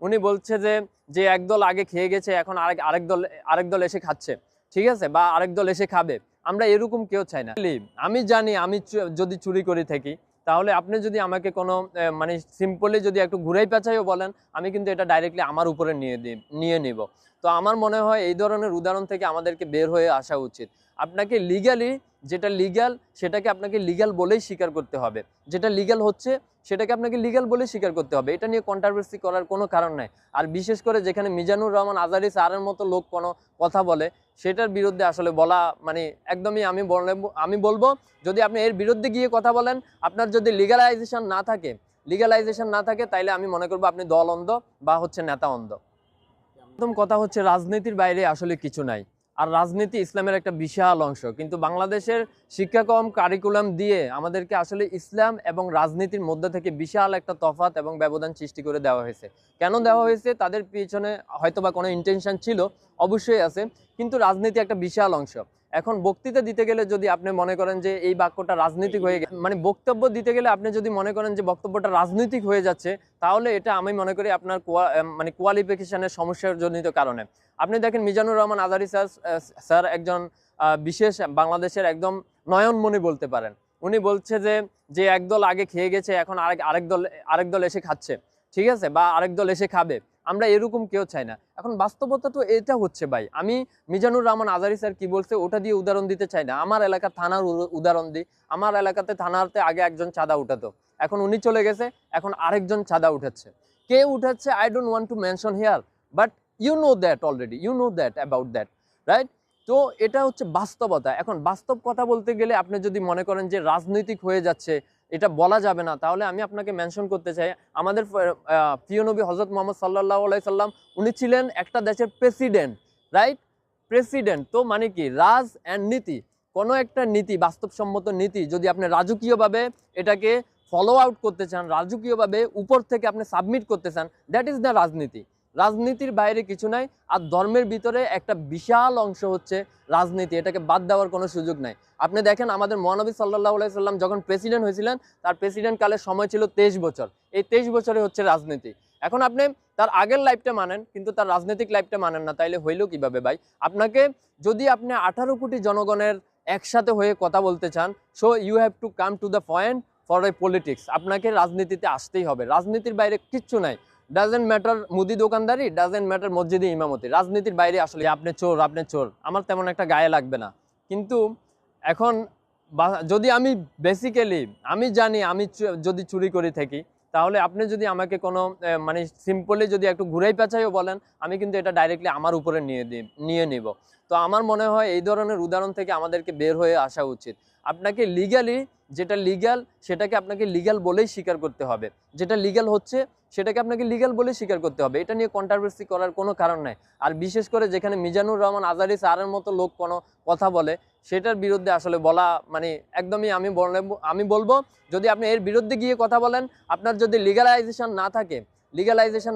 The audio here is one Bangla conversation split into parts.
উনি বলছে যে যে একদল আগে খেয়ে গেছে এখন আরেক দল এসে খাচ্ছে, ঠিক আছে, বা আরেক দল এসে খাবে। আমরা এরকম কেউ চাই না। আমি জানি আমি যদি চুরি করে থাকি, তাহলে আপনি যদি আমাকে কোনো মানে সিম্পলি যদি একটু ঘুরাই পেঁচাইও বলেন, আমি কিন্তু এটা ডাইরেক্টলি আমার উপরে নিয়ে নিব। তো আমার মনে হয় এই ধরনের উদাহরণ থেকে আমাদেরকে বের হয়ে আসা উচিত। আপনাকে লিগ্যালি যেটা লিগ্যাল সেটাকে আপনাকে লিগ্যাল বলেই স্বীকার করতে হবে। যেটা লিগ্যাল হচ্ছে সেটাকে আপনাকে লিগ্যাল বলেই স্বীকার করতে হবে। এটা নিয়ে কন্ট্রোভার্সি করার কোনো কারণ নাই। আর বিশেষ করে যেখানে মিজানুর রহমান আজারি স্যারের মতো লোক কোনো কথা বলে, সেটার বিরুদ্ধে আসলে বলা মানে একদমই আমি বলবো যদি আপনি এর বিরুদ্ধে গিয়ে কথা বলেন, আপনার যদি লিগ্যালাইজেশন না থাকে তাইলে আমি মনে করবো আপনি দল অন্ধ বা হচ্ছে নেতা অন্ধ। প্রথম কথা হচ্ছে রাজনীতির বাইরে আসলে কিছু নাই। আর রাজনীতি ইসলামের একটা বিশাল অংশ, কিন্তু বাংলাদেশের শিক্ষাক্রম কারিকুলাম দিয়ে আমাদেরকে আসলে ইসলাম এবং রাজনীতির মধ্যে থেকে বিশাল একটা তফাৎ এবং ব্যবধান সৃষ্টি করে দেওয়া হয়েছে। কেন দেওয়া হয়েছে? তাদের পিছনে হয়তোবা কোনো ইন্টেনশন ছিল, অবশ্যই আছে, কিন্তু রাজনীতি একটা বিশাল অংশ। এখন বক্তৃতা দিতে গেলে যদি আপনি মনে করেন যে এই বাক্যটা রাজনৈতিক হয়ে গেছে, মানে বক্তব্য দিতে গেলে আপনি যদি মনে করেন যে বক্তব্যটা রাজনৈতিক হয়ে যাচ্ছে, তাহলে এটা আমি মনে করি আপনার মানে কোয়ালিফিকেশনের সমস্যার জনিত কারণে। আপনি দেখেন মিজানুর রহমান আজারি স্যার একজন বিশেষ বাংলাদেশের একদম নয়নমণি বলতে পারেন। উনি বলছে যে যে একদল আগে খেয়ে গেছে এখন আরেক দল এসে খাচ্ছে, ঠিক আছে, বা আরেক দল এসে খাবে। আমরা এরকম কেউ চাই না। এখন বাস্তবতা তো এটা হচ্ছে ভাই, আমি মিজানুর রহমান আজারি স্যার কি বলছে ওটা দিয়ে উদাহরণ দিতে চাই না, আমার এলাকার থানার উদাহরণ দিই। আমার এলাকাতে থানাতে আগে একজন চাঁদা উঠাতো, এখন উনি চলে গেছে, এখন আরেকজন চাঁদা উঠাচ্ছে। কে উঠাচ্ছে I don't want to mention here, but you know that already, you know that about that, right? তো এটা হচ্ছে বাস্তবতা। এখন বাস্তব কথা বলতে গেলে আপনি যদি মনে করেন যে রাজনৈতিক হয়ে যাচ্ছে, এটা বলা যাবে না, তাহলে আমি আপনাকে মেনশন করতে চাই আমাদের প্রিয় নবী হযরত মুহাম্মদ সাল্লাল্লাহু আলাইহি সাল্লাম, উনি ছিলেন একটা দেশের প্রেসিডেন্ট, রাইট? প্রেসিডেন্ট তো মানে কি রাজ অ্যান্ড নীতি, কোনো একটা নীতি, বাস্তবসম্মত নীতি যদি আপনি রাজকীয়ভাবে এটাকে ফলো আউট করতে চান, রাজকীয়ভাবে উপর থেকে আপনি সাবমিট করতে চান, দ্যাট ইজ দ্য রাজনীতি। রাজনীতির বাইরে কিছু নাই। আর ধর্মের ভিতরে একটা বিশাল অংশ হচ্ছে রাজনীতি, এটাকে বাদ দেওয়ার কোনো সুযোগ নাই। আপনি দেখেন আমাদের মহানবী সাল্লাল্লাহু আলাইহি সাল্লাম যখন প্রেসিডেন্ট হয়েছিলেন, তার প্রেসিডেন্ট কালের সময় ছিল 23 বছর। এই 23 বছরে হচ্ছে রাজনীতি। এখন আপনি তার আগের লাইফটা মানেন কিন্তু তার রাজনৈতিক লাইফটা মানেন না, তাইলে হইলো কিভাবে ভাই? আপনাকে যদি আপনি 18 কোটি জনগণের একসাথে হয়ে কথা বলতে চান, so you have to come to the point for a politics. আপনাকে রাজনীতিতে আসতেই হবে, রাজনীতির বাইরে কিচ্ছু নাই। ডাজেন্ট ম্যাটার মুদি দোকানদারি, ডাজেন্ট ম্যাটার মসজিদে ইমামতি, রাজনীতির বাইরে আসলে আপনি চোর আমার তেমন একটা গায়ে লাগবে না। কিন্তু এখন যদি আমি বেসিক্যালি আমি জানি আমি যদি চুরি করে থাকি, তাহলে আপনি যদি আমাকে কোনো মানে সিম্পলি যদি একটু ঘুরাই পেঁচাইও বলেন, আমি কিন্তু এটা ডাইরেক্টলি আমার উপরে নিয়ে নিব। তো আমার মনে হয় এই ধরনের উদাহরণ থেকে আমাদেরকে বের হয়ে আসা উচিত। আপনাকে লিগ্যালি যেটা লিগ্যাল সেটাকে আপনাকে লিগ্যাল বলেই স্বীকার করতে হবে। যেটা লিগ্যাল হচ্ছে সেটাকে আপনাকে লিগ্যাল বলেই স্বীকার করতে হবে। এটা নিয়ে কন্ট্রোভার্সি করার কোনো কারণ নাই। আর বিশেষ করে যেখানে মিজানুর রহমান আজারি স্যারের মতো লোক কোনো কথা বলে, সেটার বিরুদ্ধে আসলে বলা মানে একদমই আমি বলবো যদি আপনি এর বিরুদ্ধে গিয়ে কথা বলেন, আপনার যদি লিগ্যালাইজেশন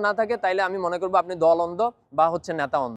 না থাকে তাইলে আমি মনে করবো আপনি দল অন্ধ বা হচ্ছে নেতা অন্ধ।